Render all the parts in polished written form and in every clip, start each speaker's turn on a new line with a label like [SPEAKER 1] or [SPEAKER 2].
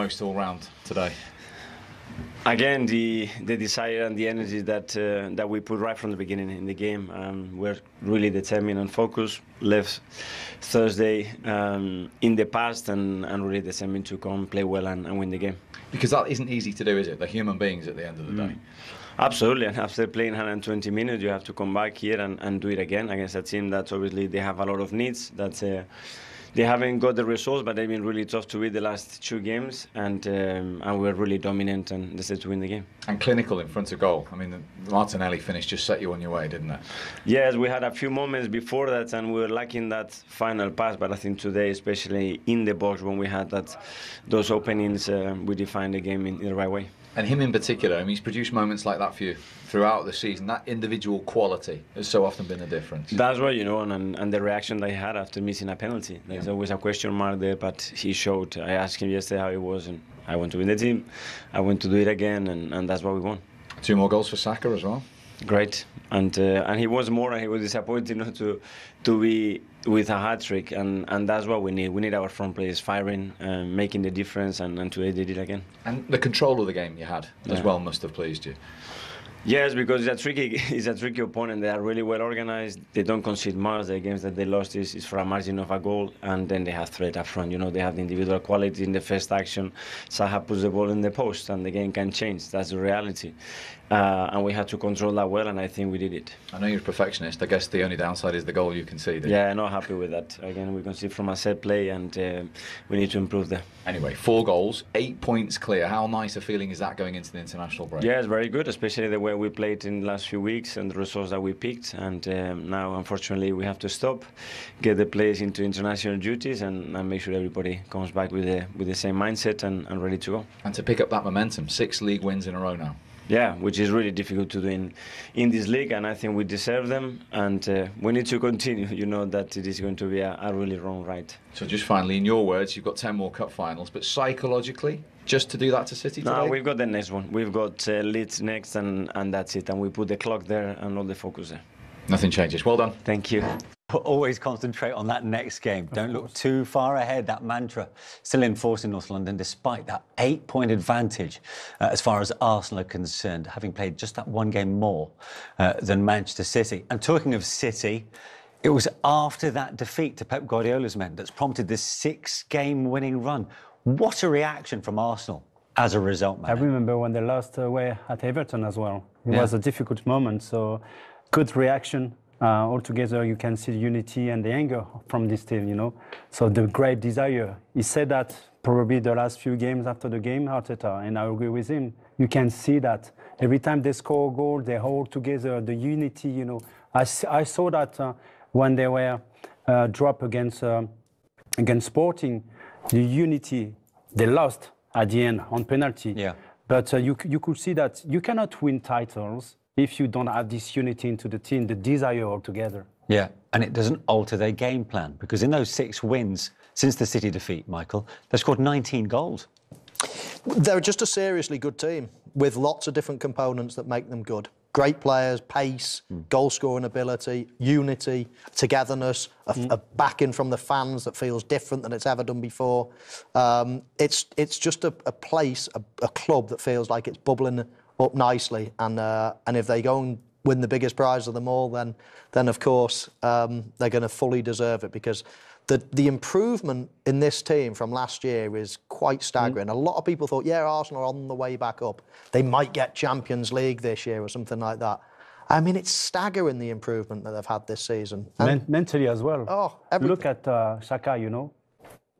[SPEAKER 1] most all round today?
[SPEAKER 2] Again, the desire and the energy that we put right from the beginning in the game. We're really determined and focused. Left Thursday in the past and really determined to come play well and win the game.
[SPEAKER 1] Because that isn't easy to do, is it? They're human beings at the end of the day.
[SPEAKER 2] Absolutely, and after playing 120 minutes, you have to come back here and do it again against a team that obviously they have a lot of needs. That they haven't got the results, but they've been really tough to win the last 2 games, and we're really dominant and decided to win the game.
[SPEAKER 1] And clinical in front of goal. I mean, the Martinelli finish just set you on your way, didn't it?
[SPEAKER 2] Yes, we had a few moments before that, and we were lacking that final pass. But I think today, especially in the box, when we had those openings, we defined the game in the right way.
[SPEAKER 1] And him in particular, I mean, he's produced moments like that for you throughout the season. That individual quality has so often been the difference.
[SPEAKER 2] That's right, and the reaction that he had after missing a penalty. There's always a question mark there, but he showed. I asked him yesterday how it was, and I want to win the team. I want to do it again, and that's what we won.
[SPEAKER 1] 2 more goals for Saka as well.
[SPEAKER 2] Great, and he was more, and he was disappointed not to be with a hat-trick, and that's what we need. We need our front players firing, making the difference, and today they did again.
[SPEAKER 1] And the control of the game you had as well must have pleased you.
[SPEAKER 2] Yes, because it's a tricky opponent. They are really well organized. They don't concede much. The games that they lost is for a margin of a goal, and then they have threat up front. You know, they have the individual quality in the first action. Saha puts the ball in the post, and the game can change. That's the reality. And we had to control that well, and I think we did it.
[SPEAKER 1] I know you're a perfectionist. I guess the only downside is the goal you conceded.
[SPEAKER 2] Yeah, not happy with that. Again, we concede from a set play, and we need to improve there.
[SPEAKER 1] Anyway, 4 goals, 8 points clear. How nice a feeling is that going into the international break?
[SPEAKER 2] Yeah, it's very good, especially the way we played in the last few weeks and the results that we picked. And now, unfortunately, we have to stop, get the players into international duties, and make sure everybody comes back with the same mindset and ready to go.
[SPEAKER 1] And to pick up that momentum, 6 league wins in a row now.
[SPEAKER 2] Yeah, which is really difficult to do in this league, and I think we deserve them, and we need to continue. You know that it is going to be a really long ride.
[SPEAKER 1] So just finally, in your words, you've got 10 more cup finals, but psychologically, just to do that to City today?
[SPEAKER 2] No, we've got the next one. We've got Leeds next, and that's it, and we put the clock there and all the focus there.
[SPEAKER 1] Nothing changes. Well done.
[SPEAKER 2] Thank you.
[SPEAKER 3] Always concentrate on that next game. Don't look too far ahead. That mantra still in force in North London, despite that 8-point advantage as far as Arsenal are concerned, having played just that 1 game more than Manchester City. And talking of City, it was after that defeat to Pep Guardiola's men that's prompted this 6-game winning run. What a reaction from Arsenal as a result, man.
[SPEAKER 4] I remember when they lost away at Everton as well. It was a difficult moment, so good reaction. Altogether, you can see the unity and the anger from this team, you know. So the great desire. He said that probably the last few games after the game, Arteta, and I agree with him. You can see that every time they score a goal, they hold together, the unity, you know. I saw that when they were dropped against Sporting, the unity, they lost at the end on penalty.
[SPEAKER 3] Yeah.
[SPEAKER 4] But you could see that you cannot win titles if you don't have this unity into the team, the desire altogether.
[SPEAKER 3] Yeah, and it doesn't alter their game plan, because in those 6 wins since the City defeat, Michael, they've scored 19 goals.
[SPEAKER 5] They're just a seriously good team with lots of different components that make them good. Great players, pace, goal-scoring ability, unity, togetherness, a backing from the fans that feels different than it's ever done before. It's just a place, a club that feels like it's bubbling up nicely, and if they go and win the biggest prize of them all, then of course they're going to fully deserve it, because the improvement in this team from last year is quite staggering. A lot of people thought, yeah, Arsenal are on the way back up. They might get Champions League this year or something like that. I mean, it's staggering the improvement that they've had this season.
[SPEAKER 4] Mentally as well.
[SPEAKER 5] Oh, everything.
[SPEAKER 4] Look at Saka, you know.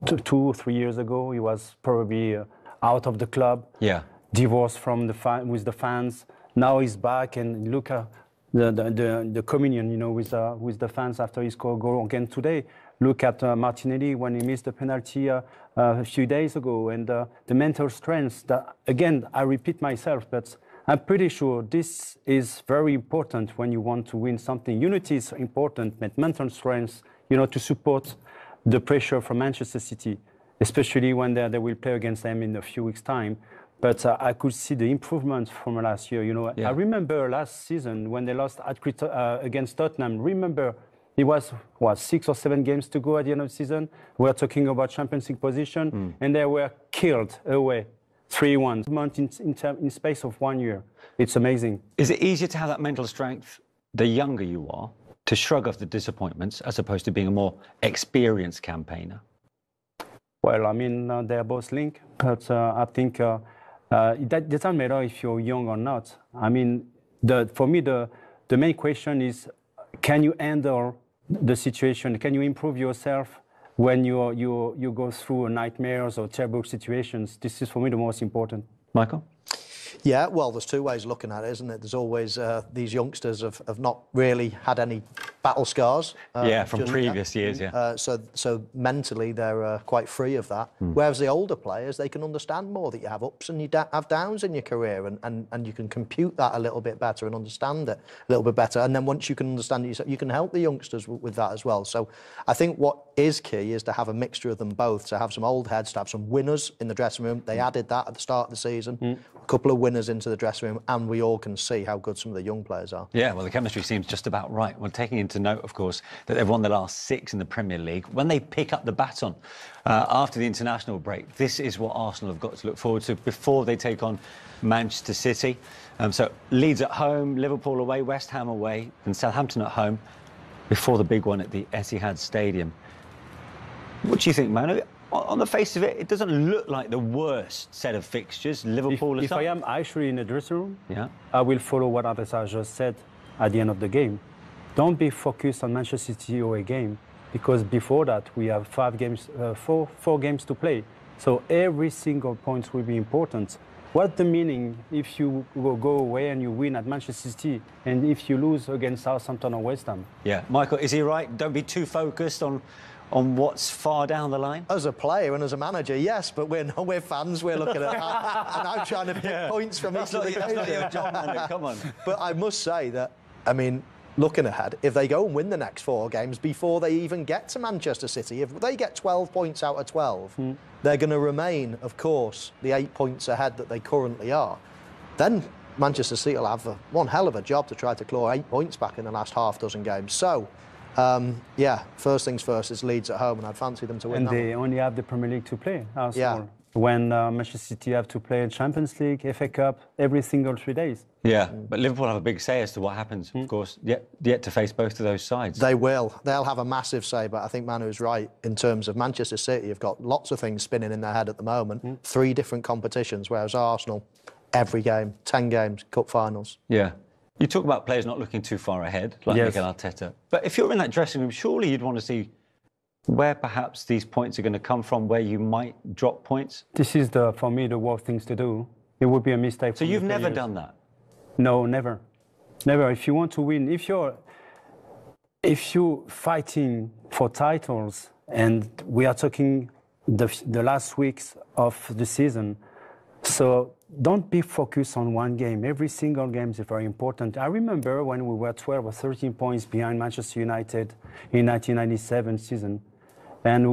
[SPEAKER 4] 2 or 3 years ago, he was probably out of the club.
[SPEAKER 3] Yeah.
[SPEAKER 4] Divorced from with the fans. Now he's back, and look at the communion, you know, with the fans after he scored a goal again today. Look at Martinelli when he missed the penalty a few days ago, and the mental strength. That, again, I repeat myself, but I'm pretty sure this is very important when you want to win something. Unity is important, but mental strength, you know, to support the pressure from Manchester City, especially when they will play against them in a few weeks' time. But I could see the improvement from last year. You know, I remember last season when they lost against Tottenham. Remember It was, what, 6 or 7 games to go at the end of the season. We're talking about Champions League position, and they were killed away, 3-1 month in space of 1 year. It's amazing.
[SPEAKER 3] Is it easier to have that mental strength the younger you are to shrug off the disappointments as opposed to being a more experienced campaigner?
[SPEAKER 4] Well, I mean, they're both linked, but I think it doesn't matter if you're young or not. I mean, for me, the main question is, can you handle the situation? Can you improve yourself when you go through nightmares or terrible situations? This is, for me, the most important.
[SPEAKER 3] Michael?
[SPEAKER 5] Yeah, well, there's two ways of looking at it, isn't it? There's always these youngsters have not really had any battle scars.
[SPEAKER 3] From previous years, yeah.
[SPEAKER 5] So mentally, they're quite free of that. Whereas the older players, they can understand more that you have ups and you have downs in your career, and you can compute that a little bit better and understand it a little bit better. And then once you can understand it, you can help the youngsters with that as well. So I think what is key is to have a mixture of them both, to have some old heads, to have some winners in the dressing room. They added that at the start of the season. A couple of winners into the dressing room, and we all can see how good some of the young players are.
[SPEAKER 3] Yeah, well, the chemistry seems just about right. We're taking into note, of course, that they've won the last 6 in the Premier League. When they pick up the baton after the international break, this is what Arsenal have got to look forward to before they take on Manchester City. So Leeds at home, Liverpool away, West Ham away, and Southampton at home before the big one at the Etihad Stadium. What do you think, Manu? On the face of it, it doesn't look like the worst set of fixtures. Liverpool.
[SPEAKER 4] If I am actually in the dressing room,
[SPEAKER 3] yeah,
[SPEAKER 4] I will follow what Arteta just said at the end of the game. Don't be focused on Manchester City away game, because before that we have 4 games to play. So every single point will be important. What's the meaning if you go away and you win at Manchester City, and if you lose against Southampton or West Ham?
[SPEAKER 3] Yeah, Michael, is he right? Don't be too focused on what's far down the line?
[SPEAKER 5] As a player and as a manager, yes, but we're fans, we're looking at that, and I'm trying to pick points from each of the games.
[SPEAKER 3] That's not your job, Manu, come on.
[SPEAKER 5] But I must say that, I mean, looking ahead, if they go and win the next 4 games before they even get to Manchester City, if they get 12 points out of 12, they're going to remain, of course, the 8 points ahead that they currently are. Then Manchester City will have one hell of a job to try to claw 8 points back in the last half dozen games. So, yeah, first things first is Leeds at home, and I'd fancy them to win that.
[SPEAKER 4] And they only have the Premier League to play, Arsenal. Yeah. When Manchester City have to play Champions League, FA Cup, every single 3 days.
[SPEAKER 3] Yeah, but Liverpool have a big say as to what happens, of course, yet to face both of those sides.
[SPEAKER 5] They will. They'll have a massive say, but I think Manu's right in terms of Manchester City have got lots of things spinning in their head at the moment. 3 different competitions, whereas Arsenal, every game, 10 games, cup finals.
[SPEAKER 3] Yeah. You talk about players not looking too far ahead, like Mikel Arteta. But if you're in that dressing room, surely you'd want to see where perhaps these points are going to come from, where you might drop points.
[SPEAKER 4] This is, for me, the worst things to do. It would be a mistake.
[SPEAKER 3] So you've never done that?
[SPEAKER 4] No, never. Never. If you want to win, if you're fighting for titles, and we are talking the last weeks of the season, so don't be focused on one game. Every single game is very important. I remember when we were 12 or 13 points behind Manchester United in 1997 season, and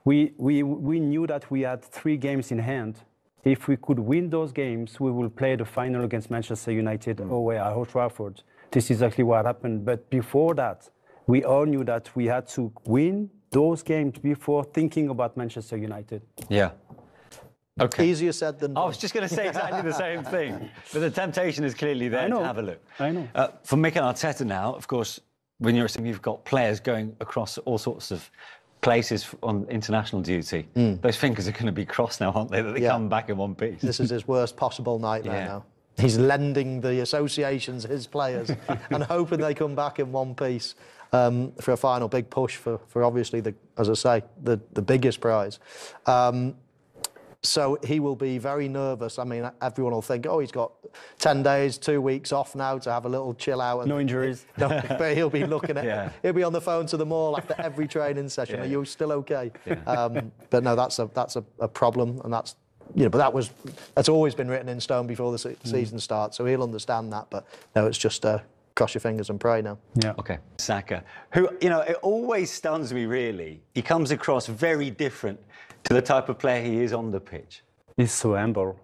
[SPEAKER 4] we knew that we had 3 games in hand. If we could win those games, we will play the final against Manchester United away at Old Trafford. This is exactly what happened. But before that, we all knew that we had to win those games before thinking about Manchester United.
[SPEAKER 3] Yeah. Okay.
[SPEAKER 5] Easier said than done.
[SPEAKER 3] I was just going to say exactly the same thing. But the temptation is clearly there to have a look.
[SPEAKER 4] I know.
[SPEAKER 3] For Mikel Arteta now, of course, when you've got players going across all sorts of places on international duty, those fingers are going to be crossed now, aren't they, that they come back in one piece.
[SPEAKER 5] This is his worst possible nightmare now. He's lending the associations his players and hoping they come back in one piece for a final big push for obviously, as I say, the biggest prize. So he will be very nervous. I mean, everyone will think, oh, he's got 10 days, 2 weeks off now to have a little chill out.
[SPEAKER 4] No injuries.
[SPEAKER 5] No, but he'll be looking at he'll be on the phone to them all after every training session. Are you still okay? But no, that's a problem, and that's, you know, but that's always been written in stone before the season starts. So he'll understand that. But no, it's just cross your fingers and pray now.
[SPEAKER 3] Yeah. Okay. Saka, who, you know, it always stuns me, really. He comes across very different to the type of player he is on the pitch.
[SPEAKER 4] He's so humble.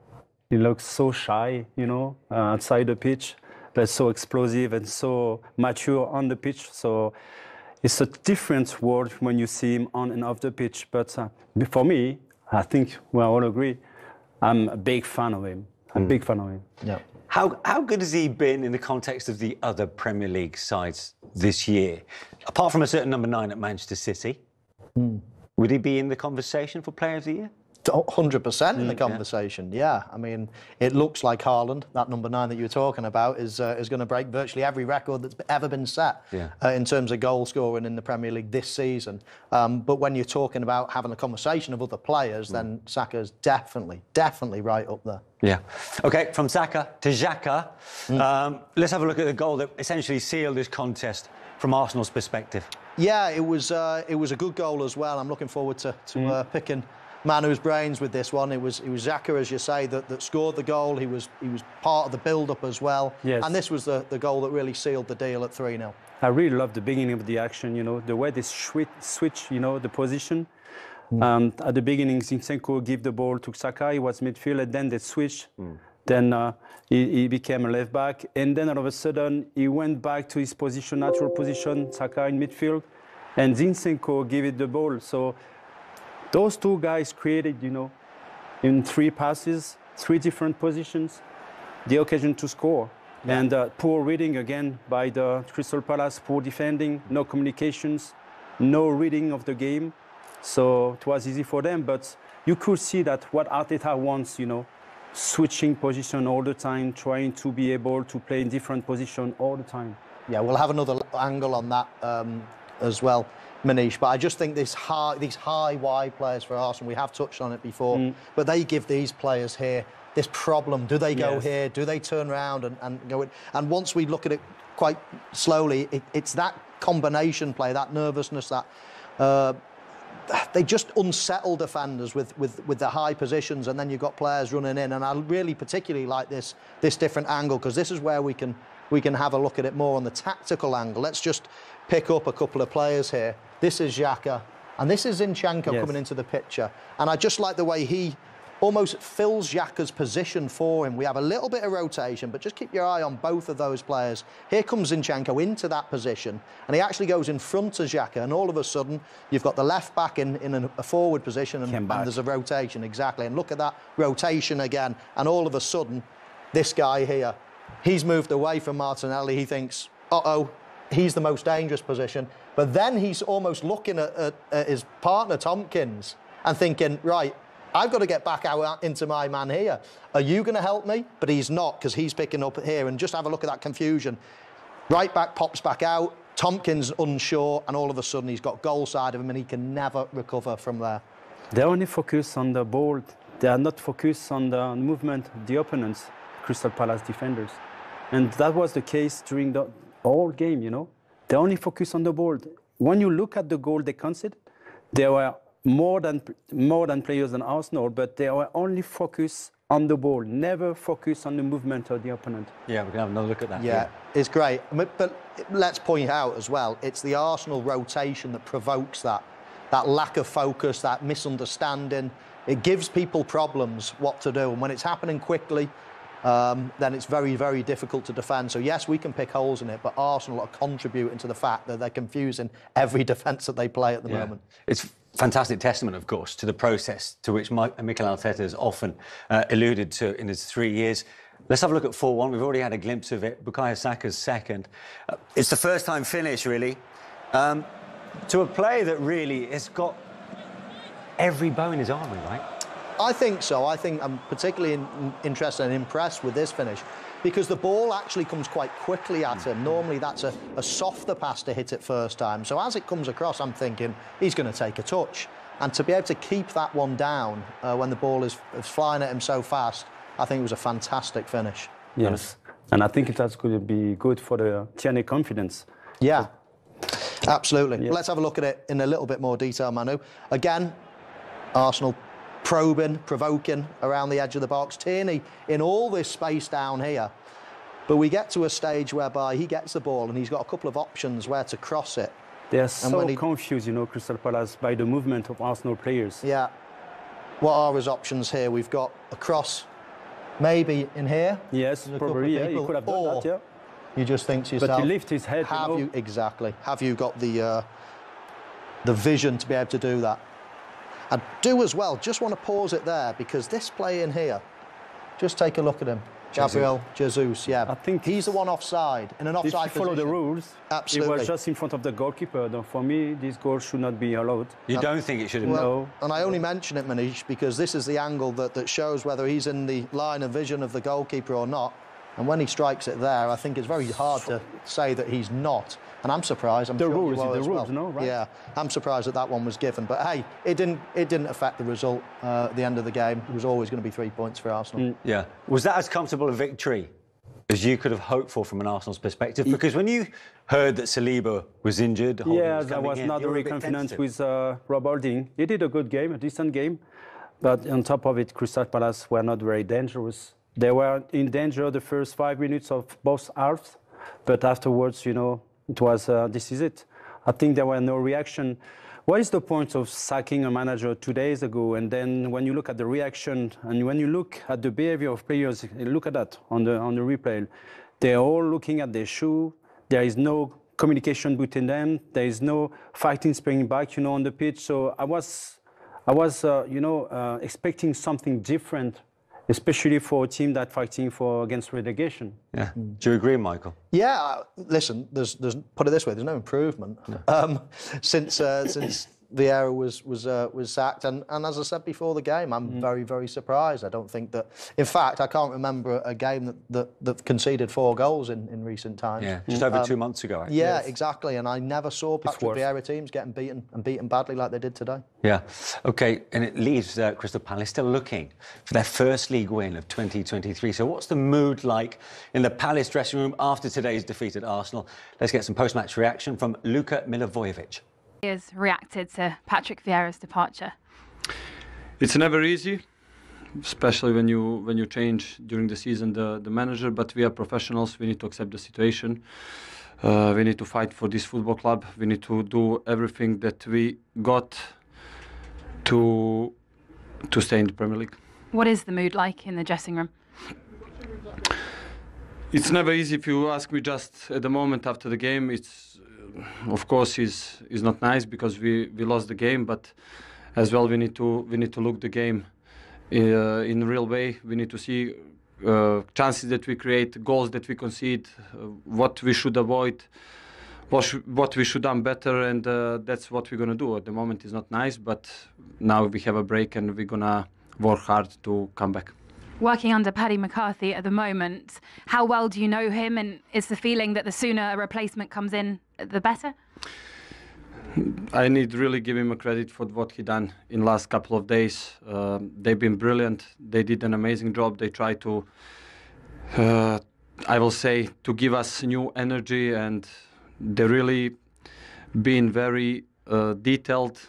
[SPEAKER 4] He looks so shy, you know, outside the pitch, but so explosive and so mature on the pitch. So it's a different world when you see him on and off the pitch. But for me, I think we all agree, I'm a big fan of him. A big fan of him.
[SPEAKER 5] Yeah.
[SPEAKER 3] How good has he been in the context of the other Premier League sides this year? Apart from a certain number 9 at Manchester City, would he be in the conversation for Player of the Year?
[SPEAKER 5] 100% in the conversation, yeah. I mean, it looks like Haaland, that number 9 that you were talking about, is going to break virtually every record that's ever been set in terms of goal scoring in the Premier League this season. But when you're talking about having a conversation of other players, then Saka's definitely right up there.
[SPEAKER 3] Yeah. OK, from Saka to Xhaka, let's have a look at the goal that essentially sealed this contest from Arsenal's perspective.
[SPEAKER 5] Yeah, it was a good goal as well. I'm looking forward to picking Manu's brains with this one. It was Xhaka, as you say, that scored the goal. He was part of the build-up as well.
[SPEAKER 4] Yes.
[SPEAKER 5] And this was the goal that really sealed the deal at 3-0.
[SPEAKER 4] I really love the beginning of the action, you know, the way they switch, you know, the position. At the beginning, Zinchenko gave the ball to Saka, he was midfield, and then they switched. Then he became a left back, and then all of a sudden he went back to his position, natural position, Saka in midfield, and Zinchenko gave it the ball. So those two guys created, you know, in 3 passes, 3 different positions, the occasion to score. Yeah. And poor reading again by the Crystal Palace, poor defending, no communications, no reading of the game. So it was easy for them, but you could see that what Arteta wants, you know, switching position all the time, trying to be able to play in different positions all the time.
[SPEAKER 5] Yeah, we'll have another angle on that as well, Manish, but I just think these high wide players for Arsenal, we have touched on it before, but they give these players here this problem. Do they go here? Do they turn around and go in? And once we look at it quite slowly, it's that combination play, that nervousness, that they just unsettle defenders with the high positions, and then you've got players running in. And I really particularly like this different angle, because this is where we can have a look at it more on the tactical angle. Let's just pick up a couple of players here. This is Xhaka, and this is Zinchenko coming into the picture. And I just like the way he almost fills Xhaka's position for him. We have a little bit of rotation, but just keep your eye on both of those players. Here comes Zinchenko into that position, and he actually goes in front of Xhaka, and all of a sudden, you've got the left back in a forward position, and there's a rotation, exactly. And look at that rotation again, and all of a sudden, this guy here, he's moved away from Martinelli. He thinks, uh-oh, he's the most dangerous position. But then he's almost looking at his partner, Tompkins, and thinking, right, I've got to get back out into my man here. Are you going to help me? But he's not, because he's picking up here. And just have a look at that confusion. Right back pops back out. Tompkins unsure, and all of a sudden he's got goal side of him, and he can never recover from there.
[SPEAKER 4] They only focus on the ball. They are not focused on the movement of the opponents, Crystal Palace defenders. And that was the case during the whole game, you know. They only focus on the ball. When you look at the goal they conceded, there were more than players than Arsenal, but they were only focused on the ball, never focus on the movement of the opponent.
[SPEAKER 3] Yeah, we can have another look at that.
[SPEAKER 5] Yeah, it's great. But let's point out as well, it's the Arsenal rotation that provokes that lack of focus, that misunderstanding. It gives people problems what to do. And when it's happening quickly, then it's very, very difficult to defend. So, yes, we can pick holes in it, but Arsenal are contributing to the fact that they're confusing every defence that they play at the moment. It's
[SPEAKER 3] fantastic testament, of course, to the process to which Mikel Arteta has often alluded to in his 3 years. Let's have a look at 4-1. We've already had a glimpse of it. Bukayo Saka's second. It's the first-time finish, really, to a player that really has got every bow in his armour, right? I think so. I think I'm particularly interested and impressed with this finish because the ball actually comes quite quickly at him. Normally that's a softer pass to hit it first time. So as it comes across, I'm thinking he's going to take a touch. And to be able to keep that one down when the ball is flying at him so fast, I think it was a fantastic finish.
[SPEAKER 4] Yes, and I think that's going to be good for the Tierney confidence.
[SPEAKER 5] Yeah, absolutely. Yeah. Let's have a look at it in a little bit more detail, Manu. Again, Arsenal probing, provoking around the edge of the box. Tierney in all this space down here. But we get to a stage whereby he gets the ball and he's got a couple of options where to cross it.
[SPEAKER 4] They're so confused, you know, Crystal Palace, by the movement of Arsenal players.
[SPEAKER 5] Yeah. What are his options here? We've got a cross maybe in here.
[SPEAKER 4] Yes, probably, yeah. He could have done that, yeah.
[SPEAKER 5] You just think to yourself,
[SPEAKER 4] But he lifts his head.
[SPEAKER 5] have you exactly? Have you got the vision to be able to do that? I do as well. Just want to pause it there because this play in here. Just take a look at him. Gabriel Jesus, yeah.
[SPEAKER 4] I think
[SPEAKER 5] he's the one offside, in an offside
[SPEAKER 4] if you follow
[SPEAKER 5] position.
[SPEAKER 4] the rules,
[SPEAKER 5] Absolutely.
[SPEAKER 4] he was just in front of the goalkeeper. Though for me, this goal should not be allowed.
[SPEAKER 3] You don't think it should have been?
[SPEAKER 5] Well, and I only mention it, Manish, because this is the angle that shows whether he's in the line of vision of the goalkeeper or not. And when he strikes it there, I think it's very hard to say that he's not. And I'm surprised.
[SPEAKER 4] The rules, no, right?
[SPEAKER 5] Yeah, I'm surprised that one was given. But hey, it didn't affect the result at the end of the game. It was always going to be 3 points for Arsenal.
[SPEAKER 3] Yeah. Was that as comfortable a victory as you could have hoped for from an Arsenal's perspective? Because when you heard that Saliba was injured,
[SPEAKER 4] yeah, I was not very confident with Rob Holding. He did a good game, a decent game. But on top of it, Crystal Palace were not very dangerous. They were in danger the first 5 minutes of both halves. But afterwards, you know, it was, this is it. I think there were no reaction. What is the point of sacking a manager 2 days ago? And then when you look at the reaction and when you look at the behavior of players, look at that on the replay. They're all looking at their shoe. There is no communication between them. There is no fighting, springing back, you know, on the pitch. So I was expecting something different, especially for a team that's fighting against relegation.
[SPEAKER 3] Yeah. Do you agree, Michael?
[SPEAKER 5] Yeah, listen, there's put it this way, there's no improvement since Vieira was sacked. And as I said before the game, I'm very, very surprised. I don't think that... In fact, I can't remember a game that conceded 4 goals in recent times.
[SPEAKER 3] Yeah, just over 2 months ago, actually.
[SPEAKER 5] Yeah, exactly. And I never saw Patrick Vieira teams getting beaten badly like they did today.
[SPEAKER 3] Yeah. OK, and it leaves Crystal Palace still looking for their first league win of 2023. So what's the mood like in the Palace dressing room after today's defeat at Arsenal? Let's get some post-match reaction from Luka Milivojevic.
[SPEAKER 6] He has reacted to Patrick Vieira's departure.
[SPEAKER 7] It's never easy, especially when you change during the season the manager. But we are professionals. We need to accept the situation. We need to fight for this football club. We need to do everything that we got to stay in the Premier League.
[SPEAKER 6] What is the mood like in the dressing room?
[SPEAKER 7] It's never easy. If you ask me just at the moment after the game, it's of course is not nice because we lost the game, but as well we need to look the game in a real way. We need to see chances that we create, goals that we concede, what we should avoid, what we should done better, and that's what we're gonna do. At the moment it's not nice, but now we have a break and we're gonna work hard to come back.
[SPEAKER 6] Working under Paddy McCarthy at the moment, how well do you know him, and is the feeling that the sooner a replacement comes in, the better?
[SPEAKER 7] I need really give him a credit for what he done in last couple of days. They've been brilliant. They did an amazing job. They tried to, I will say, to give us new energy, and they really been very detailed.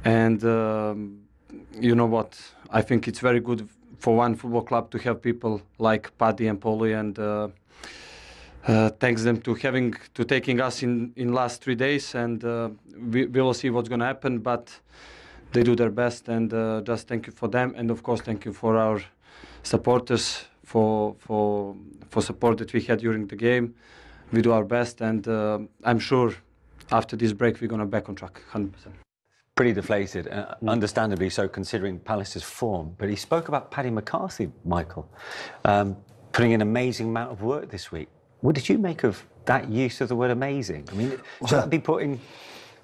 [SPEAKER 7] And you know what? I think it's very good for one football club to have people like Paddy and Paulie, and thanks them to taking us in last 3 days, and we will see what's going to happen, but they do their best, and just thank you for them, and of course thank you for our supporters for support that we had during the game. We do our best, and I'm sure after this break we're going to back on track 100%.
[SPEAKER 3] Pretty deflated, understandably so, considering Palace's form. But he spoke about Paddy McCarthy, Michael, putting in an amazing amount of work this week. What did you make of that use of the word amazing? I mean, should that be put in,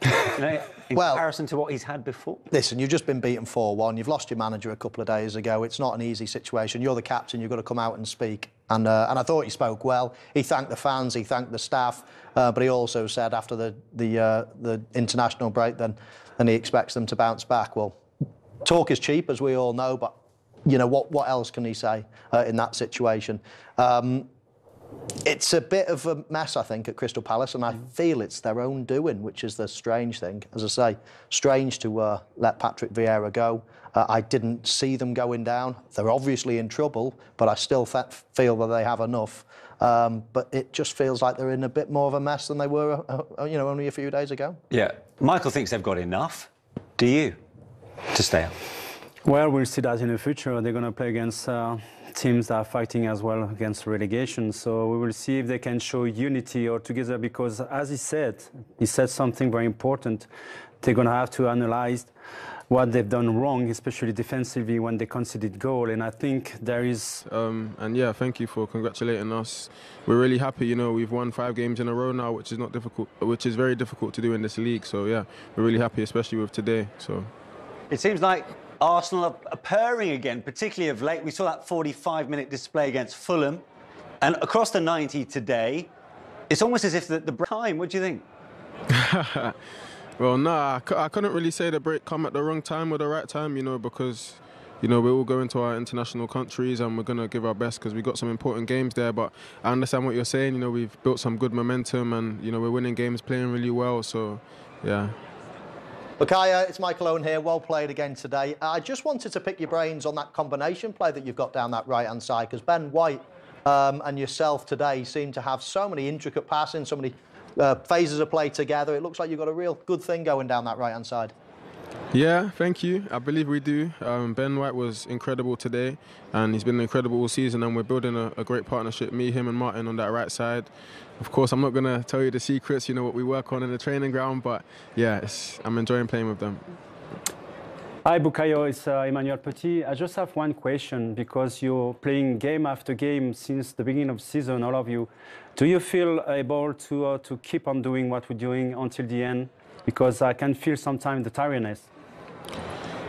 [SPEAKER 3] in comparison to what he's had before?
[SPEAKER 5] Listen, you've just been beaten 4-1. You've lost your manager a couple of days ago. It's not an easy situation. You're the captain. You've got to come out and speak. And I thought he spoke well. He thanked the fans. He thanked the staff. But he also said after the international break, then he expects them to bounce back. Well, talk is cheap, as we all know. But you know what else can he say in that situation? It's a bit of a mess, I think, at Crystal Palace, and I feel it's their own doing, which is the strange thing. As I say, strange to let Patrick Vieira go. I didn't see them going down. They're obviously in trouble, but I still feel that they have enough. But it just feels like they're in a bit more of a mess than they were, only a few days ago.
[SPEAKER 3] Yeah. Michael thinks they've got enough. Do you? To stay up?
[SPEAKER 4] Well, we'll see that in the future. They're going to play against teams that are fighting as well against relegation. So we will see if they can show unity all together, because as he said something very important. They're going to have to analyze what they've done wrong, especially defensively when they conceded goal. And I think there is...
[SPEAKER 8] And yeah, thank you for congratulating us. We're really happy, you know, we've won 5 games in a row now, which is very difficult to do in this league. So yeah, we're really happy, especially with today. So
[SPEAKER 3] it seems like Arsenal are purring again, particularly of late. We saw that 45-minute display against Fulham, and across the 90 today, it's almost as if the time. What do you think?
[SPEAKER 8] Well, nah, I couldn't really say the break come at the wrong time or the right time, you know, because, you know, we're all going to our international countries and we're going to give our best because we've got some important games there. But I understand what you're saying, you know, we've built some good momentum and, you know, we're winning games, playing really well, so, yeah.
[SPEAKER 5] Bukayo, it's Mikel Owen here. Well played again today. I just wanted to pick your brains on that combination play that you've got down that right-hand side, because Ben White and yourself today seem to have so many intricate passing, so many phases of play together. It looks like you've got a real good thing going down that right-hand side.
[SPEAKER 8] Yeah, thank you. I believe we do. Ben White was incredible today, and he's been incredible all season, and we're building a great partnership, me, him and Martin on that right side. Of course, I'm not going to tell you the secrets, you know, what we work on in the training ground, but yeah, I'm enjoying playing with them.
[SPEAKER 4] Hi, Bukayo, it's Emmanuel Petit. I just have one question, because you're playing game after game since the beginning of the season, all of you. Do you feel able to keep on doing what we're doing until the end? Because I can feel sometimes the tiredness.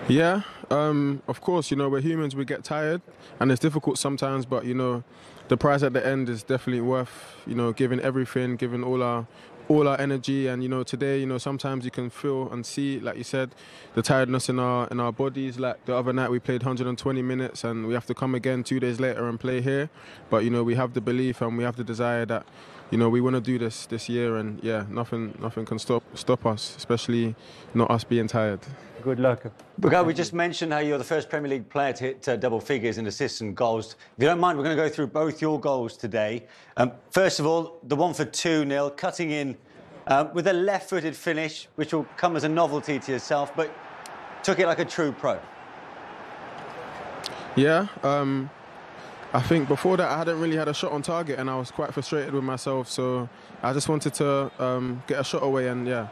[SPEAKER 8] Yeah, of course, you know, we're humans, we get tired, and it's difficult sometimes, but, you know, the prize at the end is definitely worth, you know, giving everything, giving all our energy. And, you know, today, you know, sometimes you can feel and see, like you said, the tiredness in our bodies. Like the other night we played 120 minutes and we have to come again 2 days later and play here. But, you know, we have the belief and we have the desire that, you know, we want to do this year, and yeah, nothing can stop us, especially not us being tired.
[SPEAKER 4] Good luck.
[SPEAKER 3] Bukayo, we just mentioned how you're the first Premier League player to hit double figures in assists and goals. If you don't mind, we're going to go through both your goals today. First of all, the one for 2-0, cutting in with a left-footed finish, which will come as a novelty to yourself, but took it like a true pro.
[SPEAKER 8] Yeah, I think before that I hadn't really had a shot on target and I was quite frustrated with myself, so I just wanted to get a shot away, and yeah,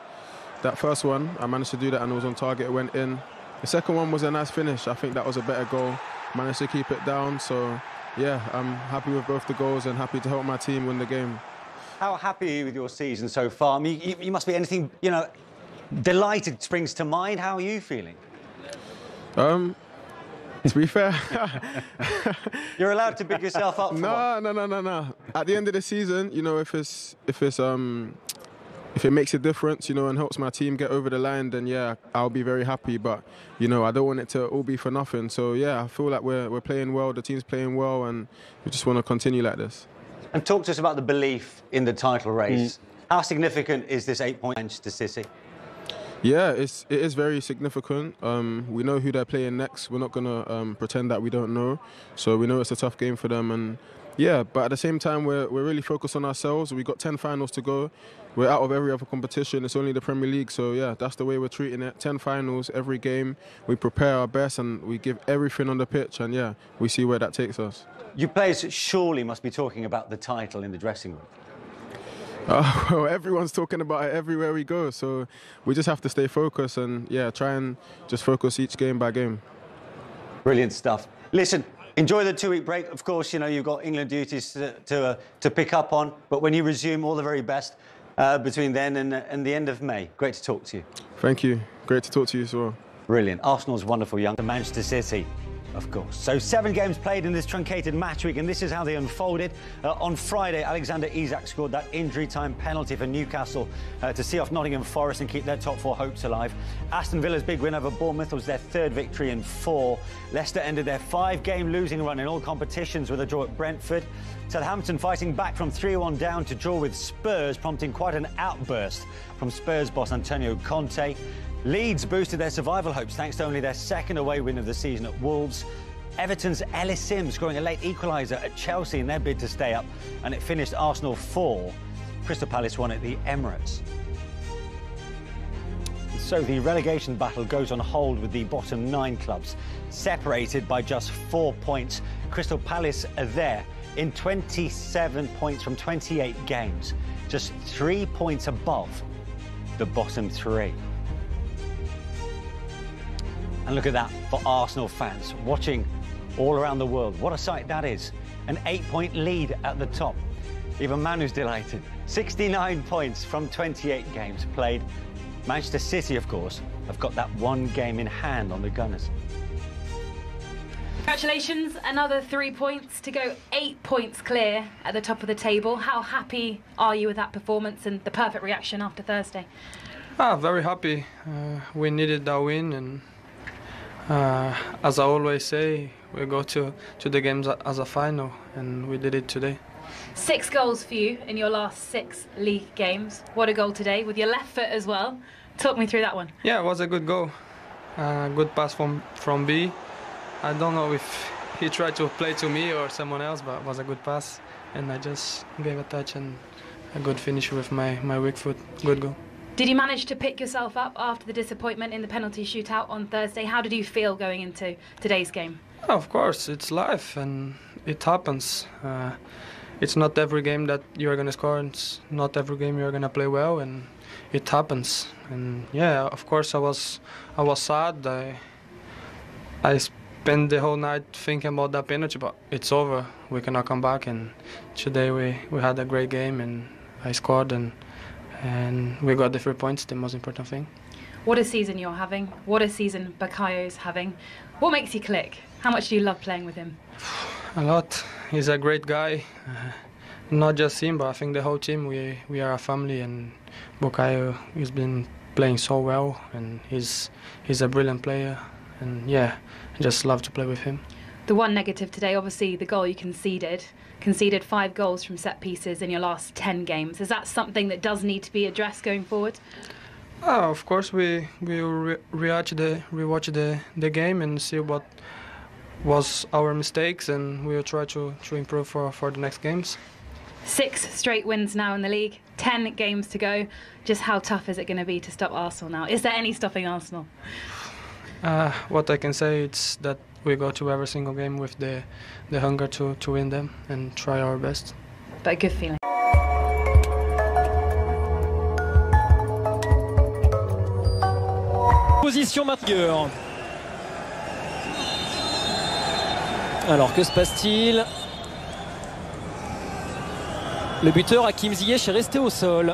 [SPEAKER 8] that first one I managed to do that and it was on target, it went in. The second one was a nice finish. I think that was a better goal, managed to keep it down, so yeah, I'm happy with both the goals and happy to help my team win the game. How
[SPEAKER 3] happy are you with your season so far? I mean, you must be anything, you know, delighted springs to mind. How are you feeling?
[SPEAKER 8] To be fair,
[SPEAKER 3] you're allowed to big yourself up.
[SPEAKER 8] No. At the end of the season, you know, if it makes a difference, you know, and helps my team get over the line, then yeah, I'll be very happy. But you know, I don't want it to all be for nothing. So yeah, I feel like we're playing well. The team's playing well, and we just want to continue like this.
[SPEAKER 3] And talk to us about the belief in the title race. How significant is this 8-point Manchester City?
[SPEAKER 8] Yeah, it is very significant. We know who they're playing next. We're not going to pretend that we don't know. So we know it's a tough game for them. And yeah, but at the same time, we're really focused on ourselves. We've got 10 finals to go. We're out of every other competition. It's only the Premier League. So yeah, that's the way we're treating it. 10 finals, every game. We prepare our best and we give everything on the pitch. And yeah, we see where that takes us.
[SPEAKER 3] You players surely must be talking about the title in the dressing room.
[SPEAKER 8] Well, everyone's talking about it everywhere we go, so we just have to stay focused and yeah, try and just focus each game by game.
[SPEAKER 3] Brilliant stuff. Listen, enjoy the 2-week break. Of course, you know, you've got England duties to pick up on, but when you resume, all the very best between then and the end of May. Great to talk to you.
[SPEAKER 8] Thank you. Great to talk to you as well.
[SPEAKER 3] Brilliant. Arsenal's wonderful young Manchester City. Of course. So 7 games played in this truncated match week, and this is how they unfolded. On Friday, Alexander Isak scored that injury time penalty for Newcastle to see off Nottingham Forest and keep their top 4 hopes alive. Aston Villa's big win over Bournemouth was their 3rd victory in 4. Leicester ended their 5-game losing run in all competitions with a draw at Brentford. Southampton fighting back from 3-1 down to draw with Spurs, prompting quite an outburst from Spurs boss Antonio Conte. Leeds boosted their survival hopes thanks to only their 2nd away win of the season at Wolves. Everton's Ellis Sims scoring a late equaliser at Chelsea in their bid to stay up, and it finished Arsenal 4, Crystal Palace 1 at the Emirates. So the relegation battle goes on hold with the bottom 9 clubs, separated by just 4 points. Crystal Palace are there in 27 points from 28 games, just 3 points above the bottom 3. And look at that for Arsenal fans watching all around the world. What a sight that is. An 8-point lead at the top. Even Manu's delighted. 69 points from 28 games played. Manchester City, of course, have got that 1 game in hand on the Gunners.
[SPEAKER 6] Congratulations, another 3 points to go 8 points clear at the top of the table. How happy are you with that performance and the perfect reaction after Thursday?
[SPEAKER 7] Very happy. We needed that win, and as I always say, we go to the games as a final, and we did it today.
[SPEAKER 6] 6 goals for you in your last 6 league games. What a goal today, with your left foot as well. Talk me through that one.
[SPEAKER 7] Yeah, it was a good goal. Good pass from B. I don't know if he tried to play to me or someone else, but it was a good pass, and I just gave a touch and a good finish with my weak foot. Good goal.
[SPEAKER 6] Did you manage to pick yourself up after the disappointment in the penalty shootout on Thursday? How did you feel going into today's game?
[SPEAKER 7] Of course, it's life and it happens. It's not every game that you're going to score, and it's not every game you're going to play well, and it happens. And yeah, of course I was sad. I spent the whole night thinking about that penalty, but it's over. We cannot come back, and today we had a great game, and I scored, and we got the 3 points, the most important thing.
[SPEAKER 6] What a season you're having. What a season Bakayo's having. What makes you click? How much do you love playing with him?
[SPEAKER 7] A lot. He's a great guy. Not just him, but I think the whole team. We are a family, and Bukayo has been playing so well, and he's a brilliant player. And yeah, I just love to play with him.
[SPEAKER 6] The one negative today, obviously, the goal you conceded. Conceded 5 goals from set pieces in your last 10 games. Is that something that does need to be addressed going forward?
[SPEAKER 7] Of course, we rewatch the game and see what was our mistakes, and we will try to improve for the next games.
[SPEAKER 6] 6 straight wins now in the league, 10 games to go. Just how tough is it going to be to stop Arsenal now? Is there any stopping Arsenal?
[SPEAKER 7] What I can say is that we go to every single game with the hunger to win them and try our best.
[SPEAKER 6] But a good feeling.
[SPEAKER 9] Position MRBEAR. Alors que se passe-t-il? Le buteur Hakim Ziyech est resté au sol.